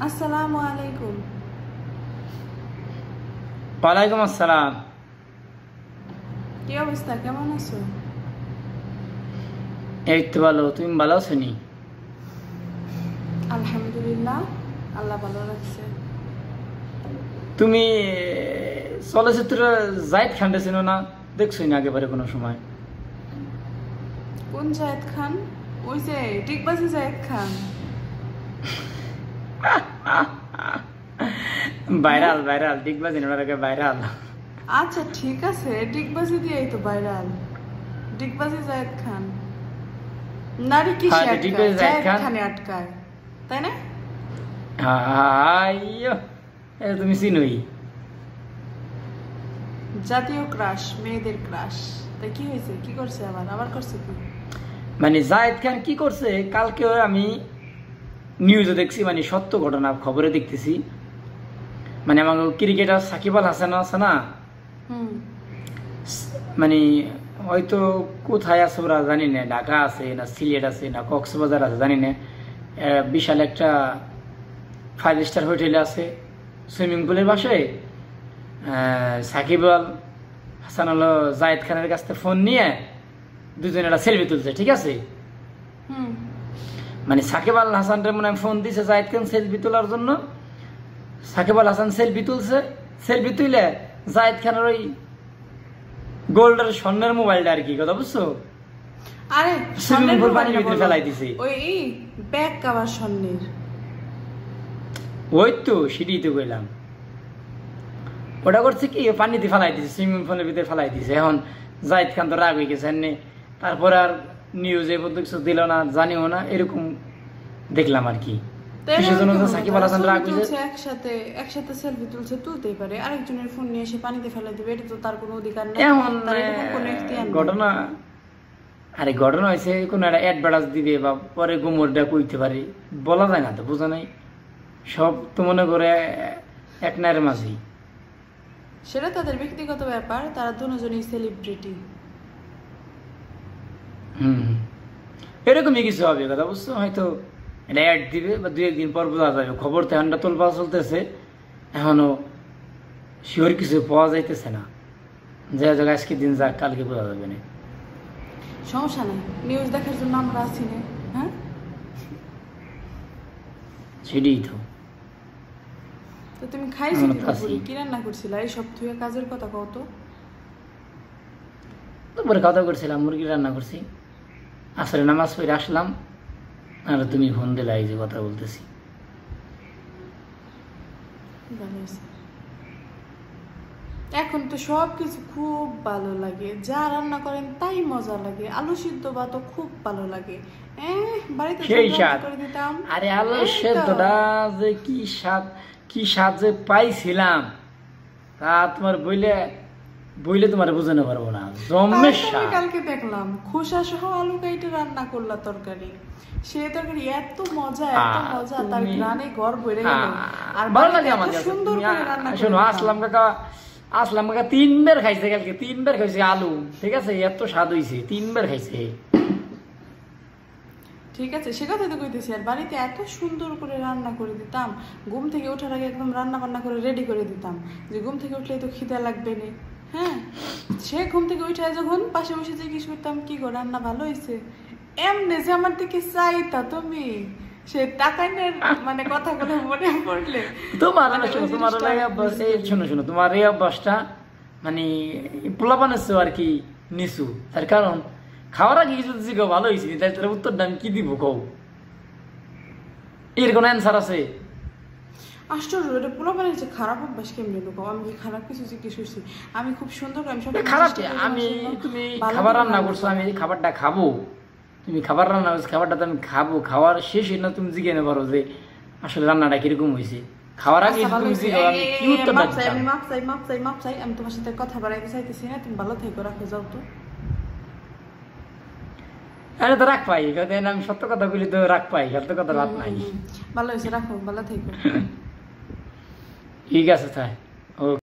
আসসালামু আলাইকুম। ওয়ালাইকুম আসসালাম। কি অবস্থা, কেমন আছো? এই তো ভালো, তুমি ভালো আছো নি? আলহামদুলিল্লাহ, আল্লাহ ভালো রাখছে। তুমি চলচ্চিত্র জাহিদ খানটা ছিল না, দেখছোই না একেবারে কোনো সময়? কোন জায়েদ খান? ওই যে টিকবাজি জায়েদ খান। ভাইরাল ভাইরাল ডিগবাজি ভাইরাল। আচ্ছা ঠিক আছে, টিকবাজি দিয়েই তো ভাইরাল। টিকবাজি জায়েদ খান নারী কি হ্যাঁ, টিকবাজি জাহিদ জায়েদ খান। খানে আটকায়, তাই না? আইয়ো, এটা তুমি চিনোই। জাতীয় ক্রাশ, মেয়েদের ক্রাশ। তাই কি হয়েছে, কি করছে, আবার আবার করছে কি? মানে জাহিদ খান কি করছে, কালকে আমি নিউজে দেখছি, মানে সত্য ঘটনা খবরে দেখতেছি। মানে আমার ক্রিকেটার সাকিব আল হাসান আছে না, হুম। মানে হয়তো কোথায় আছে ওরা জানি না, ঢাকা আছে না সিলেট আছে না কক্সবাজার আছে জানি না, বিশাল একটা 5 স্টার হোটেলে আছে, সুইমিং পুলের পাশে সাকিব আল হাসান হলো জায়েদ খানের কাছ থেকে ফোন নিয়ে দুজনে একটা সেলফি তুলছে, ঠিক আছে? হুম। মানে সাকিব আল হাসানটা মনে হয় ফোন দিছে জায়েদ খান সেলফি তোলার জন্য, সাকিব আল হাসান সেলফি তুলছে, সেলফি তুলে জায়েদ খানের ওই গোল্ডের স্বর্ণের মোবাইলটা আর কি, কথা বুঝছো? আরে সুইমিং পুল পানির ভিতরে ফেলাই দিছে। ওই ব্যাগ কাভার স্বর্ণের। ওই তো সেটাই তো কইলাম, ওটা করছে কি পানিতে ফেলাই দিছে, সুইমিং পুলের ভিতরে ফেলাই দিছে। এখন জাহিদ খান তো রাগ হয়ে গেছে, তারপরে আর নিউজে কিছু দিল না, জানিও না, এরকম দেখলাম আর কি। সাকিব আল হাসান রাগ হয়েছে, একসাথে একসাথে সেলফি তুলছে, তুলতেই পারে। আরেকজনের ফোন নিয়ে এসে পানিতে ফেলে দিবে, এটা তো তার কোনো অধিকার নেই। এমন তার এরকম কোনো এখতিয়ার নেই। ঘটনা, আরে ঘটনা হয়েছে কোনো একটা অ্যাডভার্টাইজ দিবে বা পরে গুমরটা কইতে পারে, বলা যায় না তো, বোঝা নাই। সব তো মনে করে এক নায়ের মাঝেই। সেটা তাদের ব্যক্তিগত ব্যাপার, তারা দুজনেই সেলিব্রিটি। এরকমই কিছু হবে, কথা বুঝছো? হয়তো এটা অ্যাড দিবে বা 2-1 দিন পর বোঝা যাবে। খবর তো এখনটা তোলপাড়া চলতেছে, এখনো শিওর কিছু পাওয়া যাইতেছে না। যে জায়গায় আজকে দিন যাক, কালকে বোঝা যাবে না। সমস্যা নাই, নিউজ দেখার জন্য আমরা আছি না? হ্যাঁ, সেটাই তো। তো তুমি খাইছো কি রান্না করছিলা? এই সব থুয়ে কাজের কথা কও তো। দুপুরে খাওয়া দাওয়া করছিলাম, মুরগি রান্না করছি, আসলে নামাজ পড়ে আসলাম, আর তুমি ফোন দিলে, এই যে কথা বলতেছি। এখন তো সবকিছু খুব ভালো লাগে, যা রান্না করেন তাই মজা লাগে। আলু সিদ্ধ ভাতও খুব ভালো লাগে, বাড়িতে সেই স্বাদ। করে দিতাম। আরে আলু সেদ্ধটা যে কি স্বাদ, কি স্বাদ যে পাইছিলাম, তা তোমার বইলে বইলে তোমার বোঝানো পারবো না, জমের স্বাদ। কালকে দেখলাম খোসা সহ আলু কাইটে রান্না করলা তরকারি, সে তরকারি এত মজা, এত মজা, তার গ্রানে ঘর ভরে গেল। আর ভালো লাগে আমার কাছে। সুন্দর করে রান্না শোনো, আসলাম কাকা 3 বার খাইছে কালকে, 3 বার খাইছে আলু, ঠিক আছে? এত স্বাদ হইছে, 3 বার খাইছে। ঠিক আছে, সে কথাই তো কইতেছি। আর বাড়িতে এত সুন্দর করে রান্না করে দিতাম, ঘুম থেকে ওঠার আগে একদম রান্না বান্না করে রেডি করে দিতাম, যে ঘুম থেকে উঠলেই তো খিদে লাগবে না। হ্যাঁ, সে ঘুম থেকে উঠে যখন পাশে বসে জিজ্ঞেস করতাম কি গো রান্না ভালো হয়েছে, এমনি যে আমার দিকে চাইতা তুমি, সে টাকাইনের মানে কথাগুলো মনে পড়লে তোমার শোনো, তোমার এই অভ্যাসটা মানে পোলাপানের আর কি নিচু, তার কারণ খাওয়ার আগে কিছু জিজ্ঞাসা ভালো হয়েছে, তাই তার উত্তরটা আমি কি দিব কও? এর কোনো অ্যান্সার আছে? আশ্চর্য, এটা পোলাপানের যে খারাপ অভ্যাস কেমনি লোক? আমি কি খারাপ কিছু জিজ্ঞেস করছি? আমি খুব সুন্দর করে খারাপ, আমি তুমি খাবার রান্না করছো, আমি খাবারটা খাবো, তুমি খাবার রান্না করছো, খাবারটা তো আমি খাবো, খাওয়ার শেষে না তুমি জিজ্ঞেস পারো যে আসলে রান্নাটা কিরকম হয়েছে। খাওয়ার আগে তুমি জিজ্ঞাসা, আমি কি উত্তরটা দিতাম? আমি মাপ চাই, আমি তোমার সাথে কথা বাড়াইতে চাইতেছি না, তুমি ভালো থেকো, রাখো, যাও তো। আরে তো রাখ পাই, আমি সত্য কথা বলি তো রাখ পাই, সত্য কথা রাত নাই। ভালো হয়েছে, রাখো, ভালো থেকো। ঠিক আছে তাই।